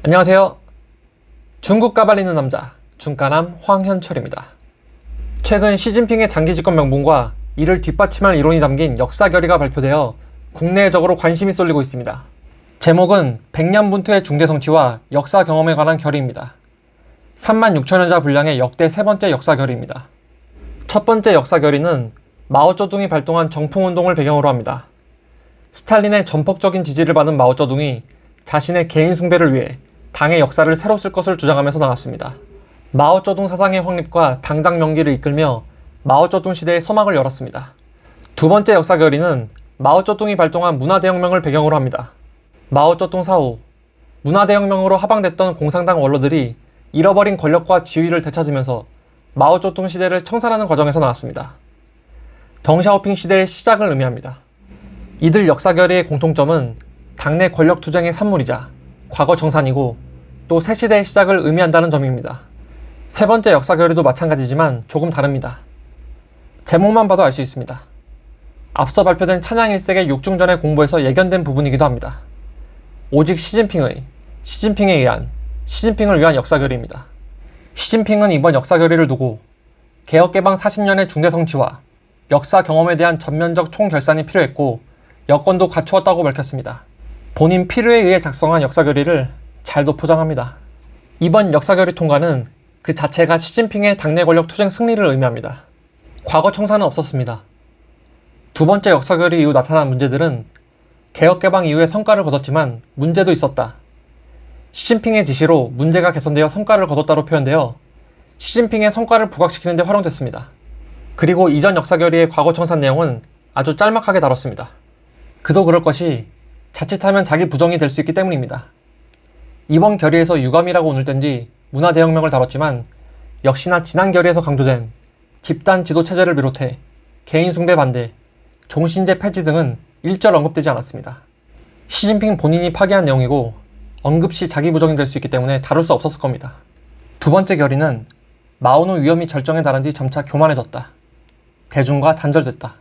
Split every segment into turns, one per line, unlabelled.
안녕하세요. 중국 까발리는 남자 중까남 황현철입니다. 최근 시진핑의 장기 집권 명분과 이를 뒷받침할 이론이 담긴 역사 결의가 발표되어 국내적으로 관심이 쏠리고 있습니다. 제목은 100년 분투의 중대 성취와 역사 경험에 관한 결의입니다. 36,000여자 분량의 역대 세 번째 역사 결의입니다. 첫 번째 역사 결의는 마오쩌둥이 발동한 정풍운동을 배경으로 합니다. 스탈린의 전폭적인 지지를 받은 마오쩌둥이 자신의 개인 숭배를 위해 당의 역사를 새로 쓸 것을 주장하면서 나왔습니다. 마오쩌둥 사상의 확립과 당장 명기를 이끌며 마오쩌둥 시대의 서막을 열었습니다. 두 번째 역사 결의는 마오쩌둥이 발동한 문화대혁명을 배경으로 합니다. 마오쩌둥 사후 문화대혁명으로 하방됐던 공산당 원로들이 잃어버린 권력과 지위를 되찾으면서 마오쩌둥 시대를 청산하는 과정에서 나왔습니다. 덩샤오핑 시대의 시작을 의미합니다. 이들 역사 결의의 공통점은 당내 권력 투쟁의 산물이자 과거 정산이고 또 새 시대의 시작을 의미한다는 점입니다. 세 번째 역사 결의도 마찬가지지만 조금 다릅니다. 제목만 봐도 알 수 있습니다. 앞서 발표된 찬양 1세기 6중전의 공보에서 예견된 부분이기도 합니다. 오직 시진핑에 의한 시진핑을 위한 역사 결의입니다. 시진핑은 이번 역사 결의를 두고 개혁개방 40년의 중대 성취와 역사 경험에 대한 전면적 총결산이 필요했고 여건도 갖추었다고 밝혔습니다. 본인 필요에 의해 작성한 역사 결의를 잘도 포장합니다. 이번 역사 결의 통과는 그 자체가 시진핑의 당내 권력 투쟁 승리를 의미합니다. 과거 청산은 없었습니다. 두 번째 역사 결의 이후 나타난 문제들은 개혁개방 이후에 성과를 거뒀지만 문제도 있었다. 시진핑의 지시로 문제가 개선되어 성과를 거뒀다로 표현되어 시진핑의 성과를 부각시키는 데 활용됐습니다. 그리고 이전 역사 결의의 과거 청산 내용은 아주 짤막하게 다뤘습니다. 그도 그럴 것이 자칫하면 자기 부정이 될 수 있기 때문입니다. 이번 결의에서 유감이라고 오늘 땐 뒤 문화대혁명을 다뤘지만 역시나 지난 결의에서 강조된 집단 지도 체제를 비롯해 개인 숭배 반대, 종신제 폐지 등은 일절 언급되지 않았습니다. 시진핑 본인이 파기한 내용이고 언급시 자기 부정이 될 수 있기 때문에 다룰 수 없었을 겁니다. 두 번째 결의는 마오는 위험이 절정에 달한 뒤 점차 교만해졌다. 대중과 단절됐다.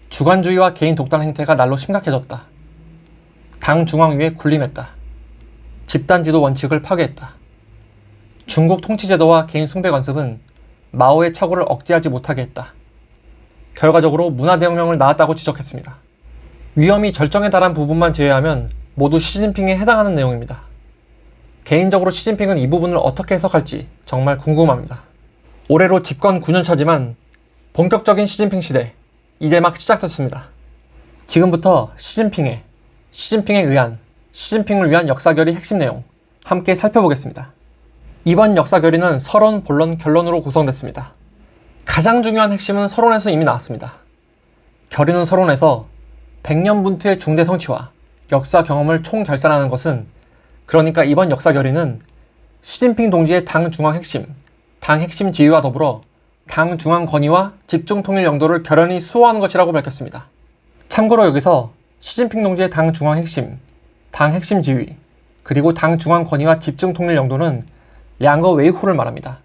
주관주의와 개인 독단 행태가 날로 심각해졌다. 당 중앙위에 군림했다. 집단지도 원칙을 파괴했다. 중국 통치제도와 개인 숭배 관습은 마오의 착오를 억제하지 못하게 했다. 결과적으로 문화대혁명을 낳았다고 지적했습니다. 위험이 절정에 달한 부분만 제외하면 모두 시진핑에 해당하는 내용입니다. 개인적으로 시진핑은 이 부분을 어떻게 해석할지 정말 궁금합니다. 올해로 집권 9년차지만 본격적인 시진핑 시대 이제 막 시작됐습니다. 지금부터 시진핑에 의한 시진핑을 위한 역사 결의 핵심 내용 함께 살펴보겠습니다. 이번 역사 결의는 서론, 본론, 결론으로 구성됐습니다. 가장 중요한 핵심은 서론에서 이미 나왔습니다. 결의는 서론에서 100년 분투의 중대 성취와 역사 경험을 총결산하는 것은, 그러니까 이번 역사 결의는 시진핑 동지의 당 중앙 핵심, 당 핵심 지위와 더불어 당 중앙 권위와 집중 통일 영도를 결연히 수호하는 것이라고 밝혔습니다. 참고로 여기서 시진핑 동지의 당 중앙 핵심, 당 핵심 지위, 그리고 당 중앙 권위와 집중 통일 영도는 량거 웨이후를 말합니다.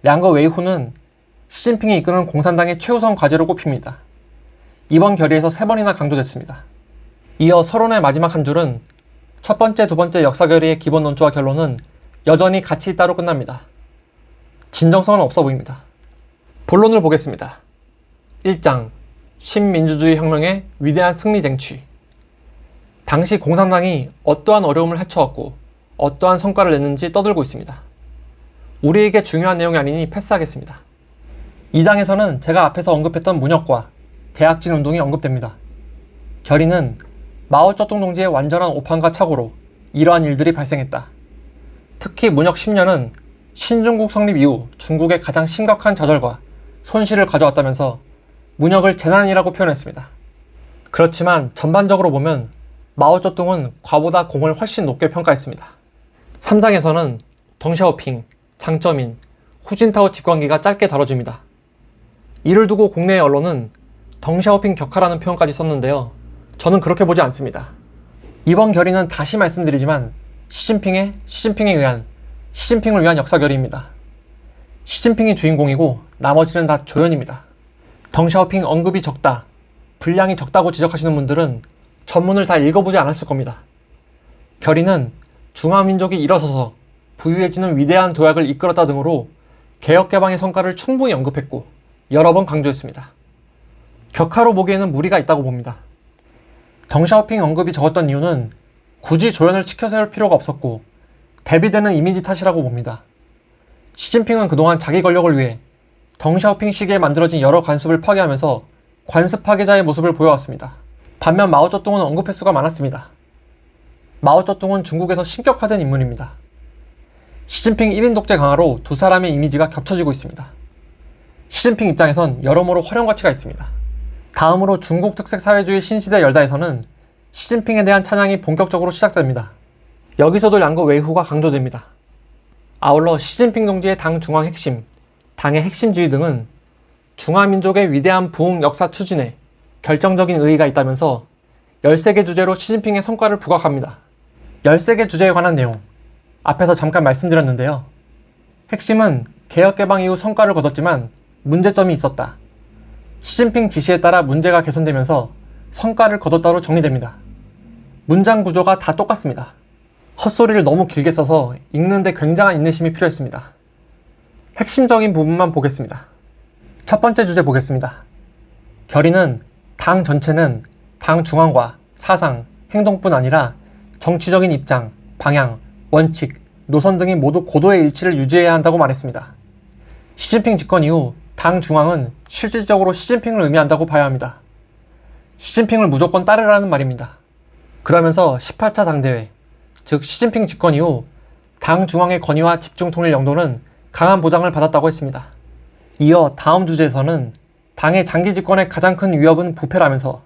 량거 웨이후는 시진핑이 이끄는 공산당의 최우선 과제로 꼽힙니다. 이번 결의에서 3번이나 강조됐습니다. 이어 서론의 마지막 한 줄은 첫 번째, 두 번째 역사 결의의 기본 논조와 결론은 여전히 가치 있다로 끝납니다. 진정성은 없어 보입니다. 본론을 보겠습니다. 1장 신민주주의 혁명의 위대한 승리 쟁취. 당시 공산당이 어떠한 어려움을 헤쳐왔고 어떠한 성과를 냈는지 떠들고 있습니다. 우리에게 중요한 내용이 아니니 패스하겠습니다. 2장에서는 제가 앞에서 언급했던 문혁과 대학진 운동이 언급됩니다. 결의는 마오쩌둥 동지의 완전한 오판과 착오로 이러한 일들이 발생했다. 특히 문혁 10년은 신중국 성립 이후 중국의 가장 심각한 좌절과 손실을 가져왔다면서 문혁을 재난이라고 표현했습니다. 그렇지만 전반적으로 보면 마오쩌둥은 과보다 공을 훨씬 높게 평가했습니다. 3장에서는 덩샤오핑, 장쩌민, 후진타오 집권기가 짧게 다뤄집니다. 이를 두고 국내의 언론은 덩샤오핑 격하라는 표현까지 썼는데요. 저는 그렇게 보지 않습니다. 이번 결의는 다시 말씀드리지만 시진핑에 의한 시진핑을 위한 역사 결의입니다. 시진핑이 주인공이고 나머지는 다 조연입니다. 덩샤오핑 언급이 적다, 분량이 적다고 지적하시는 분들은 전문을 다 읽어보지 않았을 겁니다. 결의는 중화민족이 일어서서 부유해지는 위대한 도약을 이끌었다 등으로 개혁개방의 성과를 충분히 언급했고 여러 번 강조했습니다. 격하로 보기에는 무리가 있다고 봅니다. 덩샤오핑 언급이 적었던 이유는 굳이 조연을 치켜 세울 필요가 없었고 대비되는 이미지 탓이라고 봅니다. 시진핑은 그동안 자기 권력을 위해 덩샤오핑 시기에 만들어진 여러 관습을 파괴하면서 관습 파괴자의 모습을 보여왔습니다. 반면 마오쩌둥은 언급 횟수가 많았습니다. 마오쩌둥은 중국에서 신격화된 인물입니다. 시진핑 1인 독재 강화로 두 사람의 이미지가 겹쳐지고 있습니다. 시진핑 입장에선 여러모로 활용 가치가 있습니다. 다음으로 중국 특색 사회주의 신시대 열다에서는 시진핑에 대한 찬양이 본격적으로 시작됩니다. 여기서도 양구 외후가 강조됩니다. 아울러 시진핑 동지의 당 중앙 핵심, 당의 핵심 지위 등은 중화민족의 위대한 부흥 역사 추진에 결정적인 의의가 있다면서 13개 주제로 시진핑의 성과를 부각합니다. 13개 주제에 관한 내용, 앞에서 잠깐 말씀드렸는데요. 핵심은 개혁개방 이후 성과를 거뒀지만 문제점이 있었다. 시진핑 지시에 따라 문제가 개선되면서 성과를 거뒀다로 정리됩니다. 문장 구조가 다 똑같습니다. 헛소리를 너무 길게 써서 읽는데 굉장한 인내심이 필요했습니다. 핵심적인 부분만 보겠습니다. 첫 번째 주제 보겠습니다. 결의는 당 전체는 당 중앙과 사상, 행동뿐 아니라 정치적인 입장, 방향, 원칙, 노선 등이 모두 고도의 일치를 유지해야 한다고 말했습니다. 시진핑 집권 이후 당 중앙은 실질적으로 시진핑을 의미한다고 봐야 합니다. 시진핑을 무조건 따르라는 말입니다. 그러면서 18차 당대회, 즉 시진핑 집권 이후 당 중앙의 건의와 집중 통일 영도는 강한 보장을 받았다고 했습니다. 이어 다음 주제에서는 당의 장기 집권의 가장 큰 위협은 부패라면서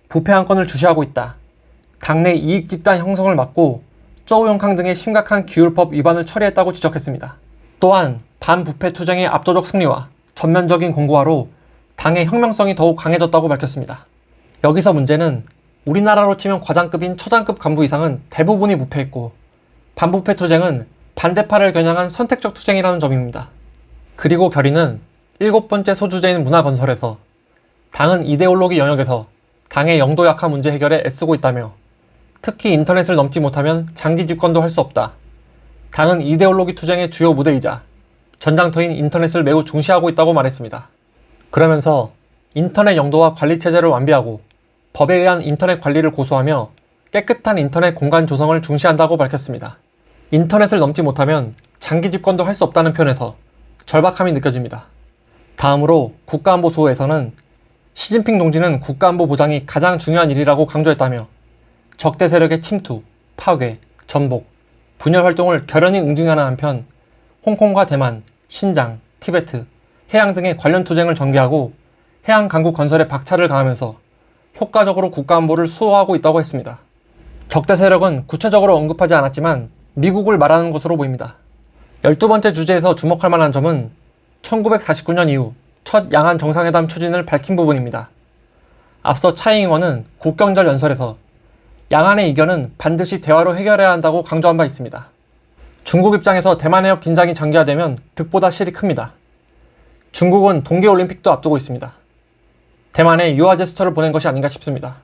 부패 안건을 주시하고 있다. 당내 이익 집단 형성을 막고 쪼우용캉 등의 심각한 기율법 위반을 처리했다고 지적했습니다. 또한 반부패 투쟁의 압도적 승리와 전면적인 공고화로 당의 혁명성이 더욱 강해졌다고 밝혔습니다. 여기서 문제는 우리나라로 치면 과장급인 처장급 간부 이상은 대부분이 부패했고 반부패 투쟁은 반대파를 겨냥한 선택적 투쟁이라는 점입니다. 그리고 결의는 7번째 소주제인 문화건설에서 당은 이데올로기 영역에서 당의 영도 약화 문제 해결에 애쓰고 있다며 특히 인터넷을 넘지 못하면 장기 집권도 할 수 없다. 당은 이데올로기 투쟁의 주요 무대이자 전장터인 인터넷을 매우 중시하고 있다고 말했습니다. 그러면서 인터넷 영도와 관리체제를 완비하고 법에 의한 인터넷 관리를 고수하며 깨끗한 인터넷 공간 조성을 중시한다고 밝혔습니다. 인터넷을 넘지 못하면 장기 집권도 할 수 없다는 편에서 절박함이 느껴집니다. 다음으로 국가안보 수호에서는 시진핑 동지는 국가안보 보장이 가장 중요한 일이라고 강조했다며 적대 세력의 침투, 파괴, 전복, 분열 활동을 결연히 응징하는 한편 홍콩과 대만, 신장, 티베트, 해양 등의 관련 투쟁을 전개하고 해양 강국 건설에 박차를 가하면서 효과적으로 국가안보를 수호하고 있다고 했습니다. 적대 세력은 구체적으로 언급하지 않았지만 미국을 말하는 것으로 보입니다. 12번째 주제에서 주목할 만한 점은 1949년 이후 첫 양안 정상회담 추진을 밝힌 부분입니다. 앞서 차이잉원은 국경절 연설에서 양안의 이견은 반드시 대화로 해결해야 한다고 강조한 바 있습니다. 중국 입장에서 대만 해협 긴장이 장기화되면 득보다 실이 큽니다. 중국은 동계올림픽도 앞두고 있습니다. 대만에 유화 제스처를 보낸 것이 아닌가 싶습니다.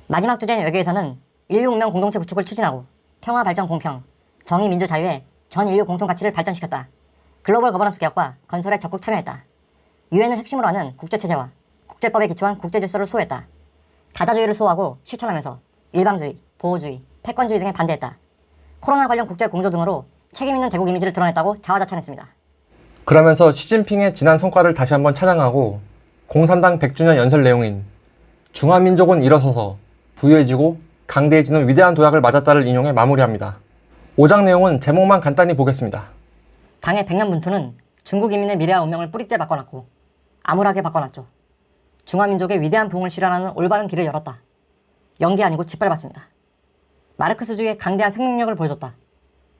마지막 주제인 외교에서는 인류 문명 공동체 구축을 추진하고 평화 발전 공평, 정의 민주 자유의 전 인류 공통 가치를 발전시켰다. 글로벌 거버넌스 개혁과 건설에 적극 참여했다. 유엔을 핵심으로 하는 국제체제와 국제법에 기초한 국제질서를 수호했다. 다자주의를 수호하고 실천하면서 일방주의, 보호주의, 패권주의 등에 반대했다. 코로나 관련 국제 공조 등으로 책임있는 대국 이미지를 드러냈다고 자화자찬했습니다.
그러면서 시진핑의 지난 성과를 다시 한번 찬양하고 공산당 100주년 연설 내용인 중화민족은 일어서서 부유해지고 강대해지는 위대한 도약을 맞았다를 인용해 마무리합니다. 5장 내용은 제목만 간단히 보겠습니다.
당의 100년 분투는 중국 인민의 미래와 운명을 뿌리째 바꿔놨고 암울하게 바꿔놨죠. 중화민족의 위대한 부흥을 실현하는 올바른 길을 열었다. 연기 아니고 짓밟았습니다. 마르크스주의의 강대한 생명력을 보여줬다.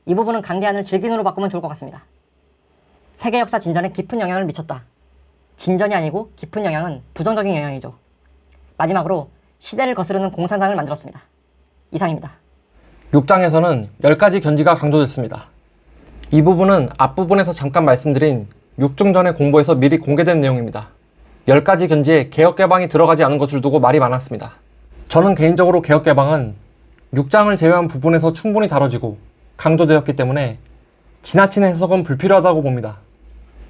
이 부분은 강대한을 질긴으로 바꾸면 좋을 것 같습니다. 세계 역사 진전에 깊은 영향을 미쳤다. 진전이 아니고 깊은 영향은 부정적인 영향이죠. 마지막으로 시대를 거스르는 공산당을 만들었습니다. 이상입니다.
6장에서는 10가지 견지가 강조됐습니다. 이 부분은 앞부분에서 잠깐 말씀드린 6중 전의 공보에서 미리 공개된 내용입니다. 10가지 견지에 개혁개방이 들어가지 않은 것을 두고 말이 많았습니다. 저는 개인적으로 개혁개방은 6장을 제외한 부분에서 충분히 다뤄지고 강조되었기 때문에 지나친 해석은 불필요하다고 봅니다.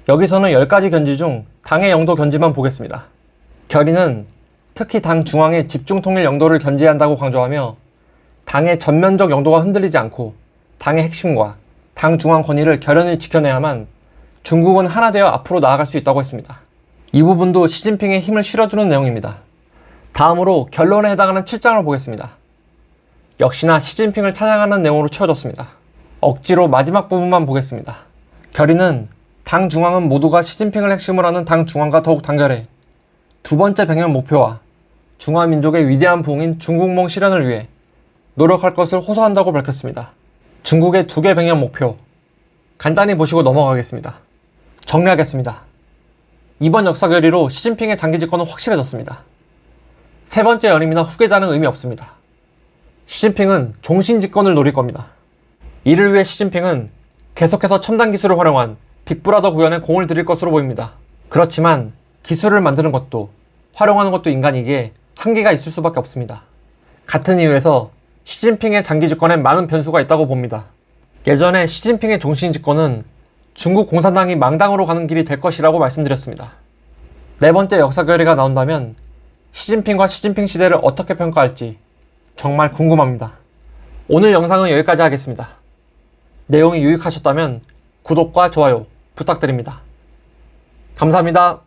여기서는 10가지 견지 중 당의 영도 견지만 보겠습니다. 결의는 특히 당 중앙의 집중 통일 영도를 견지한다고 강조하며 당의 전면적 영도가 흔들리지 않고 당의 핵심과 당 중앙 권위를 결연히 지켜내야만 중국은 하나 되어 앞으로 나아갈 수 있다고 했습니다. 이 부분도 시진핑의 힘을 실어주는 내용입니다. 다음으로 결론에 해당하는 7장을 보겠습니다. 역시나 시진핑을 찬양하는 내용으로 채워졌습니다. 억지로 마지막 부분만 보겠습니다. 결의는 당 중앙은 모두가 시진핑을 핵심으로 하는 당 중앙과 더욱 단결해 두 번째 백년 목표와 중화민족의 위대한 부흥인 중국몽 실현을 위해 노력할 것을 호소한다고 밝혔습니다. 중국의 두 개 백년 목표 간단히 보시고 넘어가겠습니다. 정리하겠습니다. 이번 역사 결의로 시진핑의 장기 집권은 확실해졌습니다. 세 번째 연임이나 후계자는 의미 없습니다. 시진핑은 종신 집권을 노릴 겁니다. 이를 위해 시진핑은 계속해서 첨단 기술을 활용한 빅브라더 구현에 공을 들일 것으로 보입니다. 그렇지만 기술을 만드는 것도 활용하는 것도 인간이기에 한계가 있을 수밖에 없습니다. 같은 이유에서 시진핑의 장기 집권엔 많은 변수가 있다고 봅니다. 예전에 시진핑의 종신 집권은 중국 공산당이 망당으로 가는 길이 될 것이라고 말씀드렸습니다. 네 번째 역사 결의가 나온다면 시진핑과 시진핑 시대를 어떻게 평가할지 정말 궁금합니다. 오늘 영상은 여기까지 하겠습니다. 내용이 유익하셨다면 구독과 좋아요 부탁드립니다. 감사합니다.